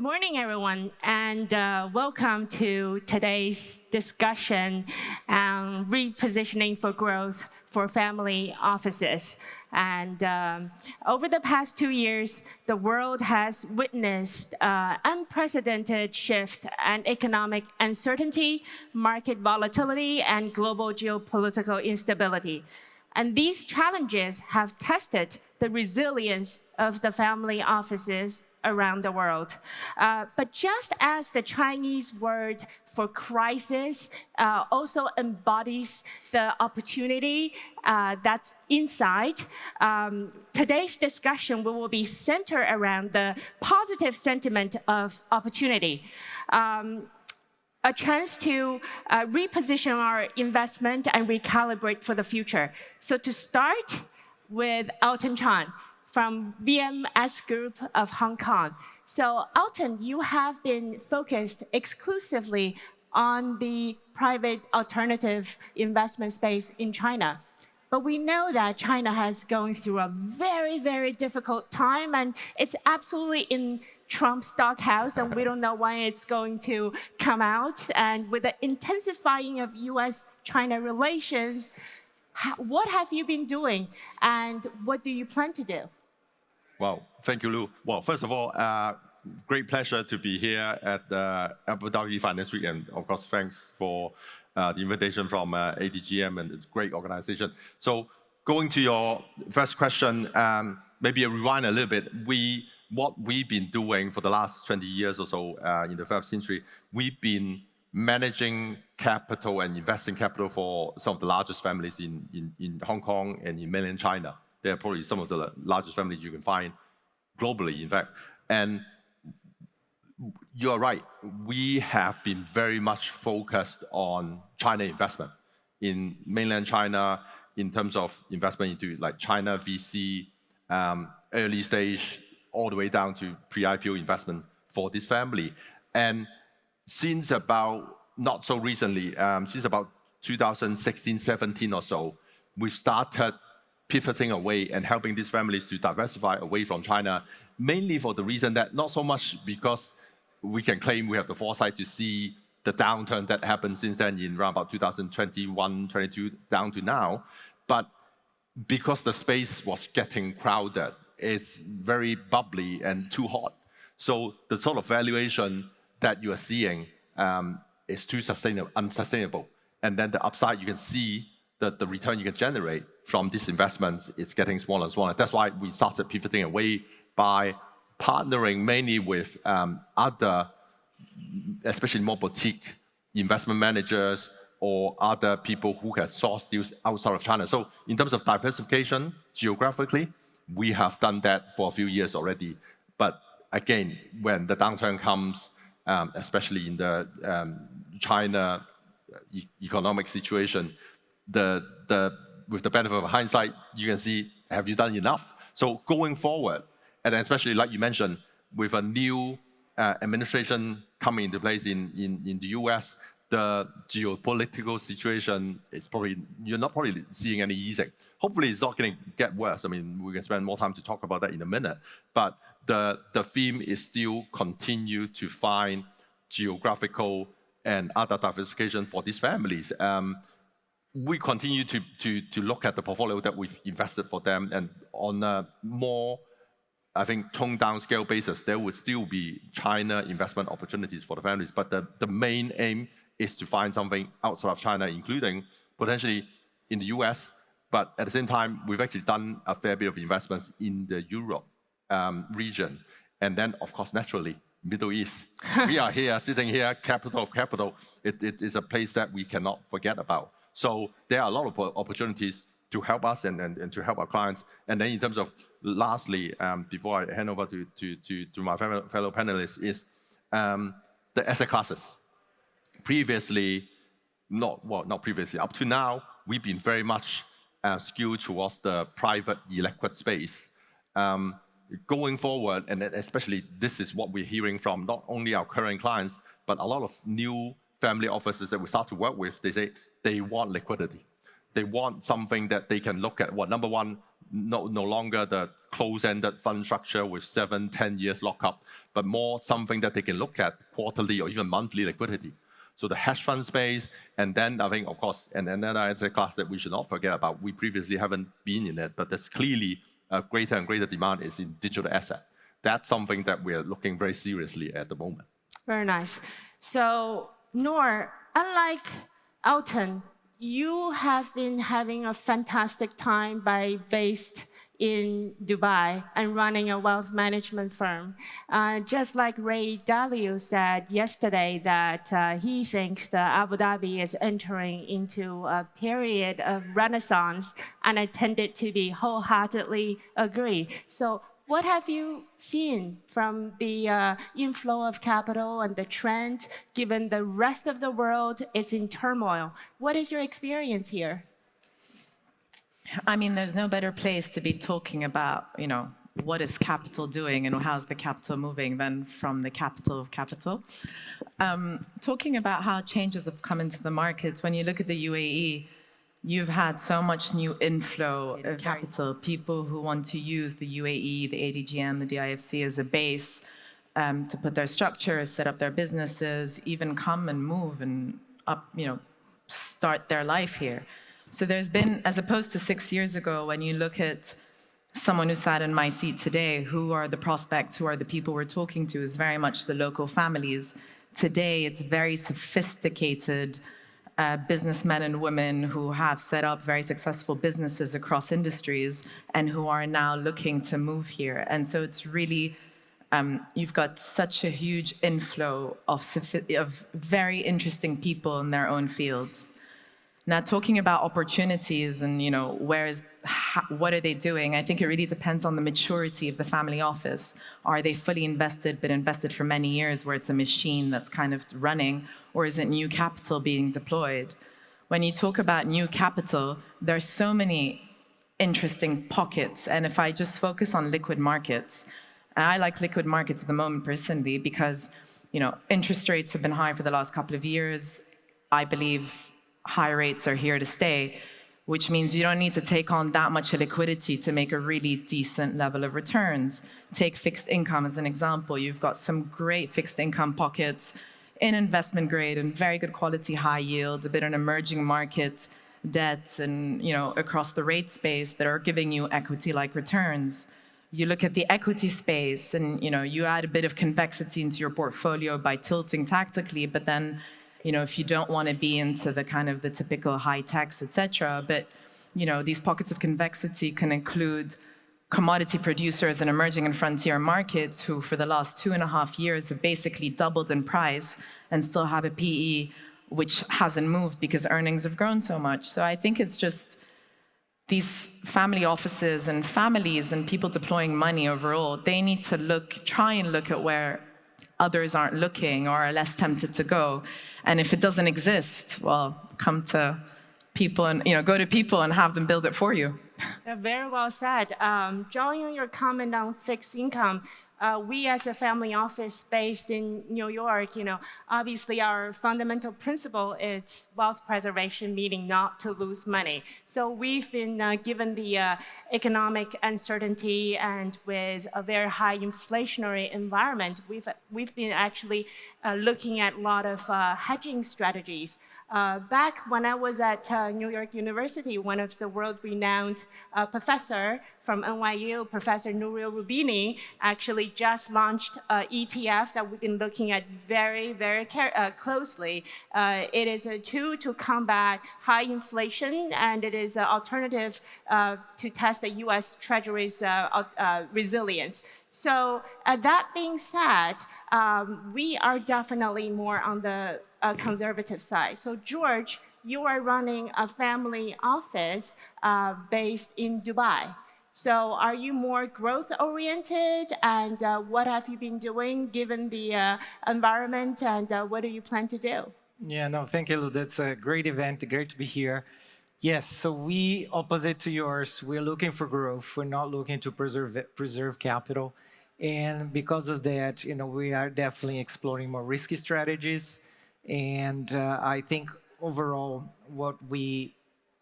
morning, everyone, and welcome to today's discussion on repositioning for growth for family offices. And over the past 2 years, the world has witnessed unprecedented shift and economic uncertainty, market volatility, and global geopolitical instability. And these challenges have tested the resilience of the family offices around the world. But just as the Chinese word for crisis also embodies the opportunity that's inside, today's discussion will be centered around the positive sentiment of opportunity. A chance to reposition our investment and recalibrate for the future. So to start with Elton Chan from VMS Group of Hong Kong. So Elton, you have been focused exclusively on the private alternative investment space in China. But we know that China has going through a very, very difficult time, and it's absolutely in Trump's doghouse, and we don't know when it's going to come out. And with the intensifying of US-China relations, what have you been doing, and what do you plan to do? Well, thank you, Lou. Well, first of all, great pleasure to be here at the Abu Dhabi Finance Week, and of course, thanks for the invitation from ADGM, and it's a great organization. So going to your first question, maybe a rewind a little bit. What we've been doing for the last 20 years or so in the first century, we've been managing capital and investing capital for some of the largest families in Hong Kong and in mainland China. They're probably some of the largest families you can find globally, in fact. And you're right, we have been very much focused on China investment in mainland China in terms of investment into like China VC, early stage, all the way down to pre-IPO investment for this family. And since about, not so recently, since about 2016, 17 or so, we've started pivoting away and helping these families to diversify away from China, mainly for the reason that not so much because we can claim we have the foresight to see the downturn that happened since then in around about 2021, 22 down to now, but because the space was getting crowded. It's very bubbly and too hot. So the sort of valuation that you are seeing is too unsustainable. And then the upside you can see that the return you can generate from these investments is getting smaller and smaller. That's why we started pivoting away by partnering mainly with other, especially more boutique investment managers or other people who can source deals outside of China. So in terms of diversification, geographically, we have done that for a few years already. But again, when the downturn comes, especially in the China economic situation, with the benefit of hindsight, you can see, have you done enough? So going forward, and especially like you mentioned, with a new administration coming into place in the US, the geopolitical situation is probably, you're not probably seeing any easing. Hopefully it's not going to get worse. I mean, we can spend more time to talk about that in a minute. But the theme is still continue to find geographical and other diversification for these families. We continue to look at the portfolio that we've invested for them, and on a more, I think, toned down scale basis, there would still be China investment opportunities for the families. But the main aim is to find something outside of China, including potentially in the US. But at the same time, we've actually done a fair bit of investments in the Europe region. And then, of course, naturally, Middle East. We are here, sitting here, capital of capital. It is a place that we cannot forget about. So there are a lot of opportunities to help us and to help our clients. And then in terms of, lastly, before I hand over to my fellow panelists, is the asset classes. Previously, not previously, up to now, we've been very much skewed towards the private illiquid space. Going forward, and especially this is what we're hearing from not only our current clients, but a lot of new family offices that we start to work with, they say they want liquidity. They want something that they can look at. Well, number one, no longer the close-ended fund structure with 7, 10 years lockup, but more something that they can look at quarterly or even monthly liquidity. So the hedge fund space, and then I think, of course, and then it's a class that we should not forget about. We previously haven't been in it, but there's clearly a greater and greater demand is in digital asset. That's something that we're looking very seriously at the moment. Very nice. So, Noor, unlike Elton, you have been having a fantastic time based in Dubai and running a wealth management firm. Just like Ray Dalio said yesterday that he thinks that Abu Dhabi is entering into a period of renaissance, and I tended to be wholeheartedly agree. So what have you seen from the inflow of capital and the trend, given the rest of the world is in turmoil? What is your experience here? I mean, there's no better place to be talking about, what is capital doing and how's the capital moving than from the capital of capital. Talking about how changes have come into the markets, when you look at the UAE, you've had so much new inflow of capital, people who want to use the UAE, the ADGM, the DIFC as a base to put their structures, set up their businesses, even come and move and start their life here. So there's been, as opposed to 6 years ago, when you look at someone who sat in my seat today, who are the prospects, who are the people we're talking to, is very much the local families. Today, it's very sophisticated businessmen and women who have set up very successful businesses across industries and who are now looking to move here. And so it's really, you've got such a huge inflow of very interesting people in their own fields. Now, talking about opportunities and, what are they doing? I think it really depends on the maturity of the family office. Are they fully invested, been invested for many years, where it's a machine that's kind of running, or is it new capital being deployed? When you talk about new capital, there's so many interesting pockets. And if I just focus on liquid markets, and I like liquid markets at the moment personally because, interest rates have been high for the last couple of years. I believe high rates are here to stay, which means you don't need to take on that much liquidity to make a really decent level of returns. Take fixed income as an example. You've got some great fixed income pockets in investment grade and very good quality high yield, a bit of emerging market debts and, across the rate space that are giving you equity-like returns. You look at the equity space and, you add a bit of convexity into your portfolio by tilting tactically, but then if you don't want to be into the kind of the typical high tax, et cetera, but, these pockets of convexity can include commodity producers and emerging and frontier markets who for the last 2.5 years have basically doubled in price and still have a PE which hasn't moved because earnings have grown so much. So I think it's just these family offices and families and people deploying money overall, they need to try and look at where others aren't looking or are less tempted to go. And if it doesn't exist, well, come to people and, go to people and have them build it for you. Very well said. Drawing on your comment on fixed income, we as a family office based in New York, obviously our fundamental principle is wealth preservation, meaning not to lose money. So we've been given the economic uncertainty and with a very high inflationary environment, we've been actually looking at a lot of hedging strategies. Back when I was at New York University, one of the world-renowned professor from NYU, Professor Nouriel Roubini, actually just launched an ETF that we've been looking at very, very closely. It is a tool to combat high inflation, and it is an alternative to test the US Treasury's resilience. So that being said, we are definitely more on the conservative side. So George, you are running a family office based in Dubai. So are you more growth oriented, and what have you been doing given the environment, and what do you plan to do? Yeah, no, thank you, Lou. That's a great event, great to be here. Yes, so we, opposite to yours, we're looking for growth. We're not looking to preserve capital. And because of that, we are definitely exploring more risky strategies. And I think overall, what we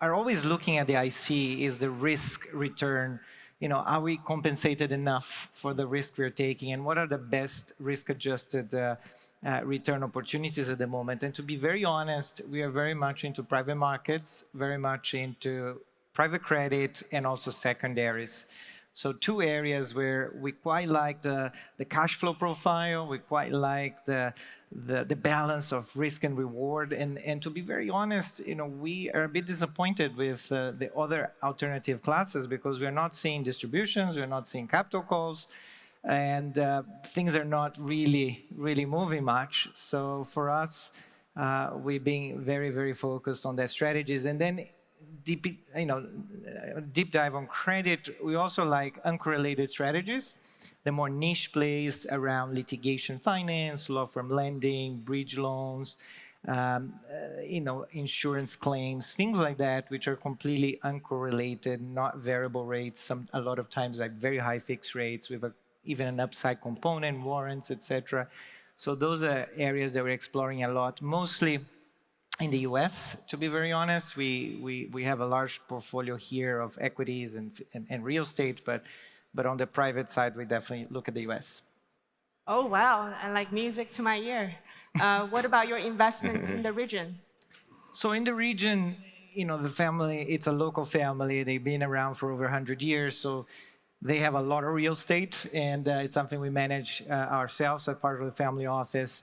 are always looking at the IC is the risk return. Are we compensated enough for the risk we're taking, and what are the best risk-adjusted return opportunities at the moment? And to be very honest, we are very much into private markets, very much into private credit, and also secondaries. So two areas where we quite like the cash flow profile, we quite like the balance of risk and reward. And to be very honest, we are a bit disappointed with the other alternative classes because we're not seeing distributions, we're not seeing capital calls, and things are not really moving much. So for us, we've been very, very focused on their strategies. And then deep dive on credit, we also like uncorrelated strategies, the more niche plays around litigation finance, law firm lending, bridge loans, insurance claims, things like that, which are completely uncorrelated, not variable rates, a lot of times like very high fixed rates with even an upside component, warrants, etc. So those are areas that we're exploring a lot, mostly in the US, to be very honest. We have a large portfolio here of equities and real estate, but on the private side, we definitely look at the US. Oh, wow, and like music to my ear. What about your investments in the region? So in the region, the family, it's a local family. They've been around for over 100 years, so they have a lot of real estate, and it's something we manage ourselves as part of the family office.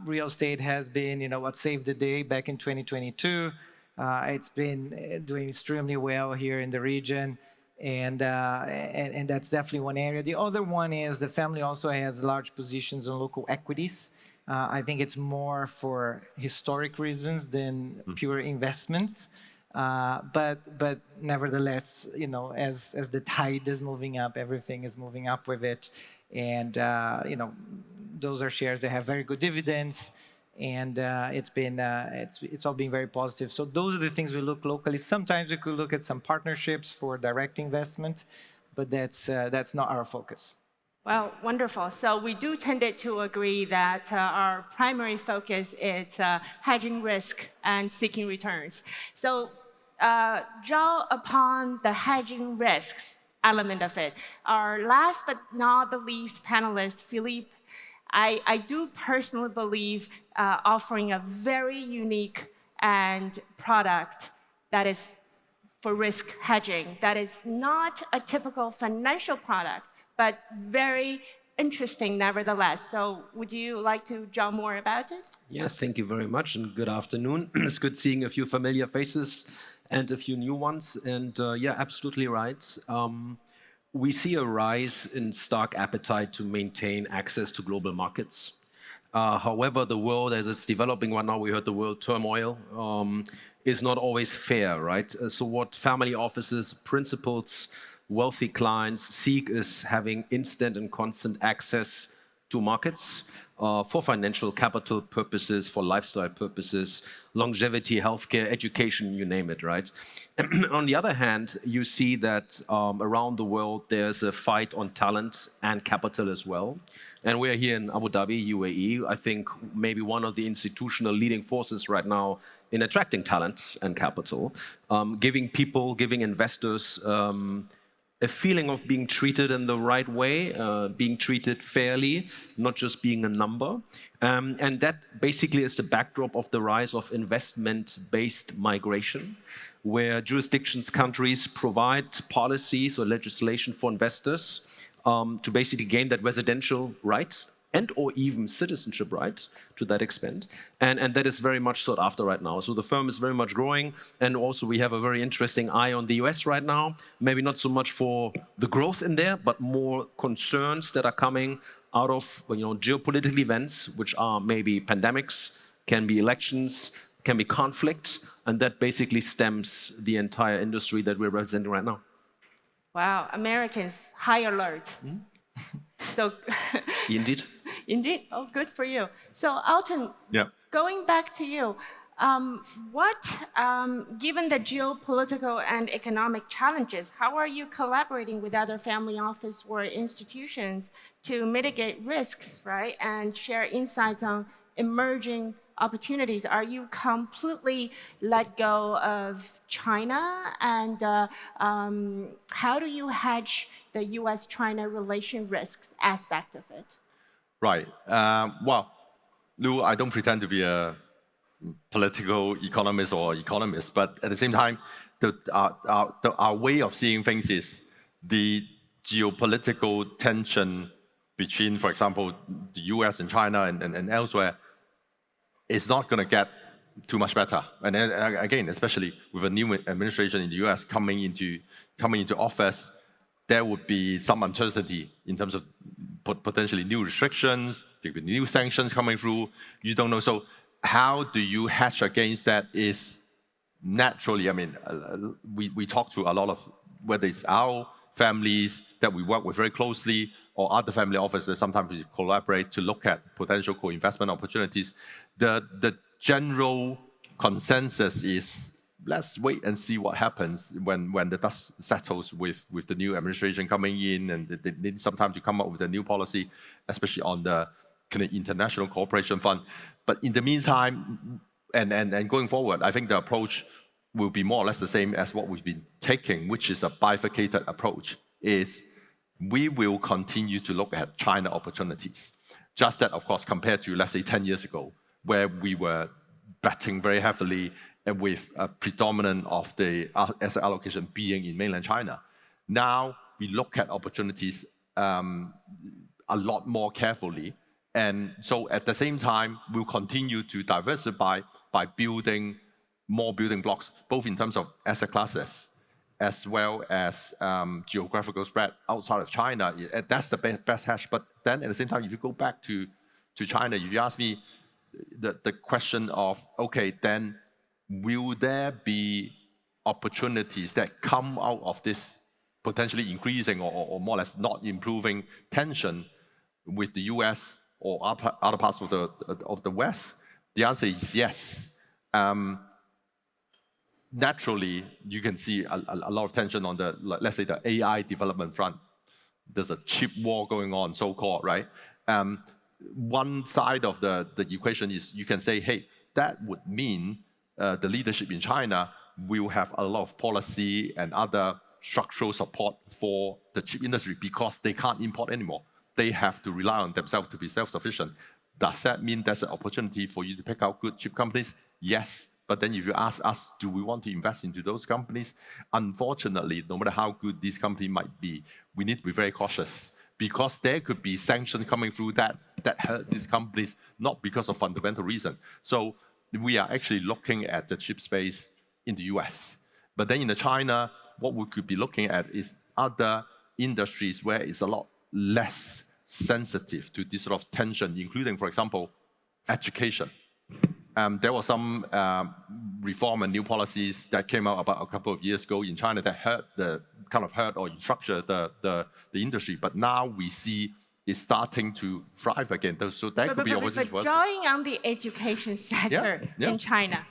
Real estate has been, what saved the day back in 2022. It's been doing extremely well here in the region, and that's definitely one area. The other one is the family also has large positions in local equities. I think it's more for historic reasons than pure investments. But nevertheless, as the tide is moving up, everything is moving up with it, and those are shares that have very good dividends, and it's all been very positive. So those are the things we look locally. Sometimes we could look at some partnerships for direct investment, but that's not our focus. Well, wonderful. So we do tend to agree that our primary focus is hedging risk and seeking returns. So draw upon the hedging risks element of it. Our last but not the least panelist, Philippe, I do personally believe offering a very unique and product that is for risk hedging, that is not a typical financial product, but very interesting nevertheless. So would you like to draw more about it? Yes, thank you very much, and good afternoon. It's good seeing a few familiar faces and a few new ones. And yeah, absolutely right. We see a rise in stock appetite to maintain access to global markets. However, the world as it's developing right now, we heard the world turmoil, is not always fair, right? So what family offices, principals, wealthy clients seek is having instant and constant access to markets for financial capital purposes, for lifestyle purposes, longevity, healthcare, education, you name it, right? On the other hand, you see that around the world, there's a fight on talent and capital as well. And we're here in Abu Dhabi, UAE, I think maybe one of the institutional leading forces right now in attracting talent and capital, giving people, giving investors a feeling of being treated in the right way, being treated fairly, not just being a number. And that basically is the backdrop of the rise of investment-based migration, where jurisdictions, countries provide policies or legislation for investors to basically gain that residential right and or even citizenship right to that extent. And that is very much sought after right now. So the firm is very much growing. And also we have a very interesting eye on the US right now. Maybe not so much for the growth in there, but more concerns that are coming out of geopolitical events, which are maybe pandemics, can be elections, can be conflict. And that basically stems the entire industry that we're representing right now. Wow, Americans, high alert. So, Indeed. Indeed. Oh, good for you. So, Alton, going back to you, given the geopolitical and economic challenges, how are you collaborating with other family office or institutions to mitigate risks, right, and share insights on emerging opportunities, are you completely let go of China? And how do you hedge the US-China relation risks aspect of it? Right. Well, Lou, I don't pretend to be a political economist or economist, but at the same time, our way of seeing things is the geopolitical tension between, for example, the US and China and elsewhere is not going to get too much better. And then, again, especially with a new administration in the US coming into office, there would be some uncertainty in terms of potentially new restrictions, there could be new sanctions coming through. You don't know. So how do you hedge against that is naturally, I mean, we talk to a lot of, whether it's our families that we work with very closely or other family offices, sometimes we collaborate to look at potential co-investment opportunities. The general consensus is let's wait and see what happens when the dust settles with the new administration coming in, and they need some time to come up with a new policy, especially on the kind of international cooperation fund. But in the meantime, and going forward, I think the approach will be more or less the same as what we've been taking, which is a bifurcated approach, is we will continue to look at China opportunities. Just that, of course, compared to, let's say, 10 years ago, where we were betting very heavily and with a predominant of the asset allocation being in mainland China. Now, we look at opportunities a lot more carefully. And so at the same time, we'll continue to diversify by building more building blocks, both in terms of asset classes, as well as geographical spread outside of China. That's the best hedge. But then at the same time, if you go back to China, if you ask me the question of, okay, then will there be opportunities that come out of this potentially increasing or more or less not improving tension with the US or other parts of the West? The answer is yes. Naturally, you can see a lot of tension on the, let's say, the AI development front. There's a chip war going on, so-called, right? One side of the equation is you can say, hey, that would mean the leadership in China will have a lot of policy and other structural support for the chip industry because they can't import anymore. They have to rely on themselves to be self-sufficient. Does that mean there's an opportunity for you to pick out good chip companies? Yes. But then if you ask us, do we want to invest into those companies? Unfortunately, no matter how good these companies might be, we need to be very cautious because there could be sanctions coming through that hurt these companies, not because of fundamental reason. So we are actually looking at the chip space in the US. But then in the China, what we could be looking at is other industries where it's a lot less sensitive to this sort of tension, including, for example, education. There were some reform and new policies that came out about a couple of years ago in China that hurt or structured the industry. But now we see it's starting to thrive again. So that could be opportunity for us. But drawing on the education sector in China,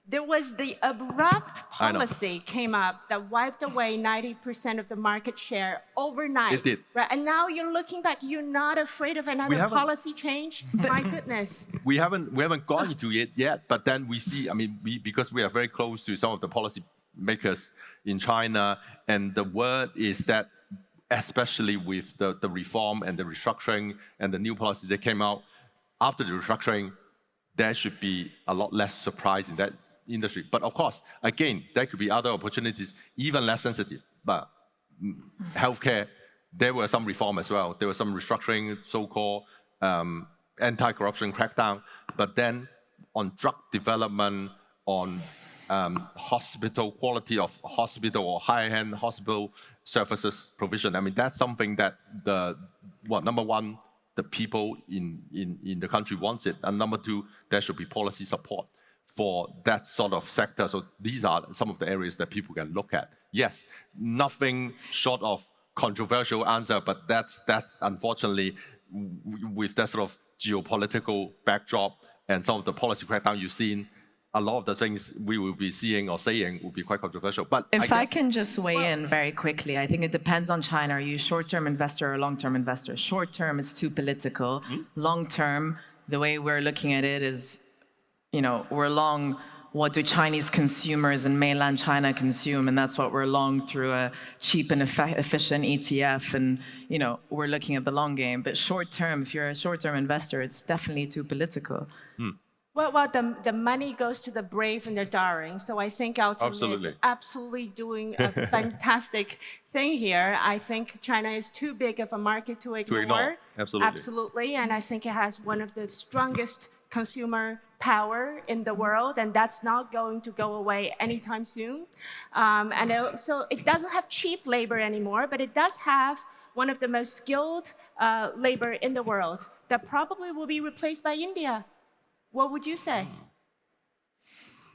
there was the abrupt policy came up that wiped away 90% of the market share overnight. It did. Right? And now you're looking back, you're not afraid of another policy change? My goodness. We haven't gone into it yet, but then we see, I mean, because we are very close to some of the policy makers in China, and the word is that especially with the reform and the restructuring and the new policy that came out, after the restructuring, there should be a lot less surprise in that industry. But of course, again, there could be other opportunities, even less sensitive. But healthcare, there were some reform as well. There was some restructuring, so-called anti-corruption crackdown. But then on drug development, on hospital quality of hospital or high-end hospital services provision, I mean, that's something that number one, the people in the country wants it. And number two, there should be policy support for that sort of sector. So these are some of the areas that people can look at. Yes, nothing short of controversial answer, but that's unfortunately, with that sort of geopolitical backdrop and some of the policy crackdown you've seen, a lot of the things we will be seeing or saying will be quite controversial. But if I can just weigh in very quickly, I think it depends on China. Are you a short-term investor or a long-term investor? Short-term is too political. Long-term, the way we're looking at it is we're long what do Chinese consumers in mainland China consume, and that's what we're long through a cheap and efficient ETF, and we're looking at the long game. But short term, if you're a short-term investor, it's definitely too political. Well, the money goes to the brave and the daring. So I think ultimately it's absolutely doing a fantastic thing here. I think China is too big of a market to ignore. Absolutely. And I think it has one of the strongest consumer power in the world, and that's not going to go away anytime soon. So it doesn't have cheap labor anymore, but it does have one of the most skilled labor in the world that probably will be replaced by India. What would you say?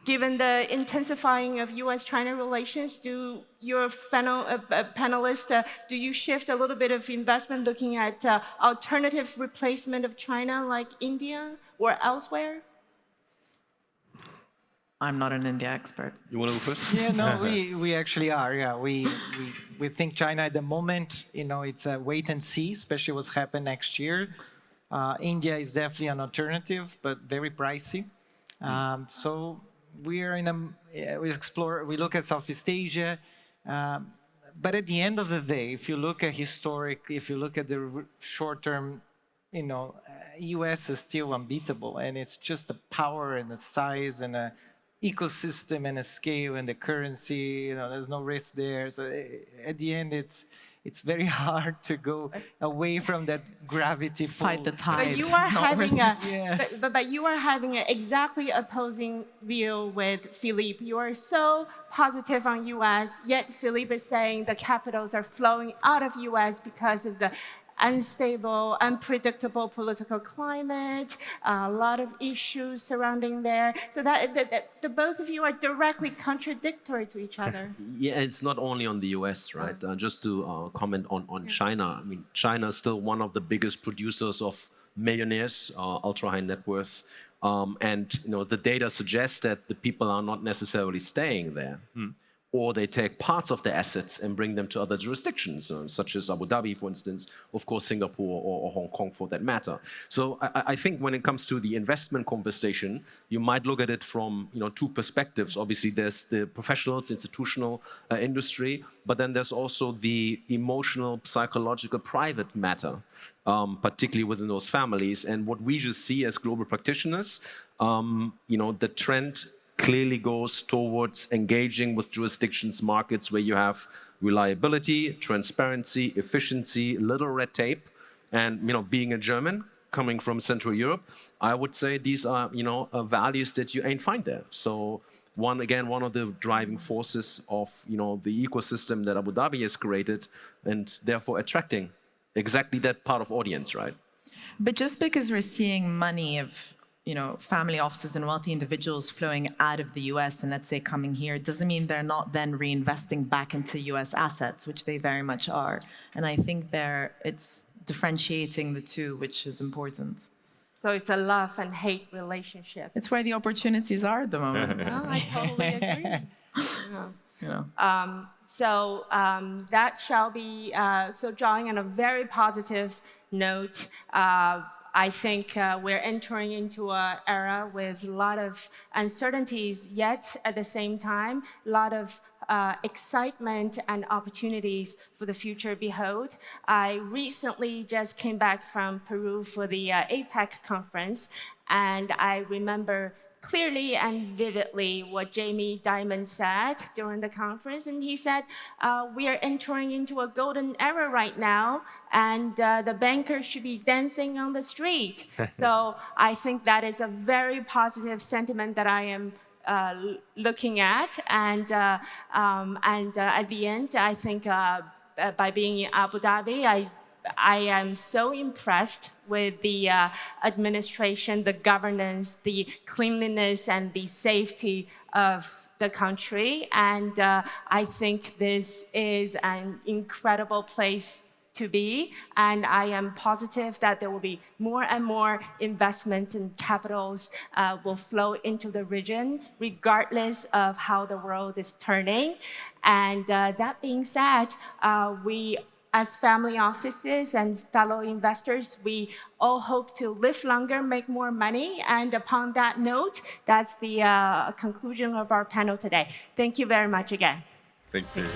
Given the intensifying of U.S.-China relations, do your panelists, do you shift a little bit of investment looking at alternative replacement of China like India or elsewhere? I'm not an India expert. You want to go first? Yeah, no, we actually are. Yeah, we think China at the moment, it's a wait and see, especially what's happened next year. India is definitely an alternative, but very pricey. So we are we look at Southeast Asia. But at the end of the day, if you look at if you look at the short term, US is still unbeatable, and it's just the power and the size and the ecosystem and the scale and the currency. There's no risk there. So at the end, it's very hard to go away from that gravity pull. Fight the tide. But you are having Yes. but you are having an exactly opposing view with Philippe. You are so positive on US, yet Philippe is saying the capitals are flowing out of US because of the unstable, unpredictable political climate, a lot of issues surrounding there. So that the both of you are directly contradictory to each other. Yeah, it's not only on the US, right? Just to comment on China. I mean, China is still one of the biggest producers of millionaires, ultra high net worth. And the data suggests that the people are not necessarily staying there. Or they take parts of the assets and bring them to other jurisdictions, such as Abu Dhabi, for instance, of course, Singapore or Hong Kong for that matter. So I think when it comes to the investment conversation, you might look at it from two perspectives. Obviously, there's the professionals, institutional industry, but then there's also the emotional, psychological, private matter, particularly within those families. And what we just see as global practitioners, the trend clearly goes towards engaging with jurisdictions, markets where you have reliability, transparency, efficiency, little red tape. And being a German coming from Central Europe, I would say these are values that you ain't find there. So one of the driving forces of the ecosystem that Abu Dhabi has created, and therefore attracting exactly that part of audience, right? But just because we're seeing money of family offices and wealthy individuals flowing out of the US and let's say coming here, doesn't mean they're not then reinvesting back into US assets, which they very much are. And I think it's differentiating the two, which is important. So it's a love and hate relationship. It's where the opportunities are at the moment. Well, I totally agree. That shall be, so drawing on a very positive note, I think we're entering into an era with a lot of uncertainties, yet at the same time, a lot of excitement and opportunities for the future behold. I recently just came back from Peru for the APEC conference, and I remember clearly and vividly what Jamie Dimon said during the conference. And he said, we are entering into a golden era right now, and the bankers should be dancing on the street. So I think that is a very positive sentiment that I am looking at. And at the end, I think by being in Abu Dhabi, I am so impressed with the administration, the governance, the cleanliness, and the safety of the country. And I think this is an incredible place to be. And I am positive that there will be more and more investments and capitals will flow into the region, regardless of how the world is turning. And that being said, we as family offices and fellow investors, we all hope to live longer, make more money. And upon that note, that's the conclusion of our panel today. Thank you very much again. Thank you.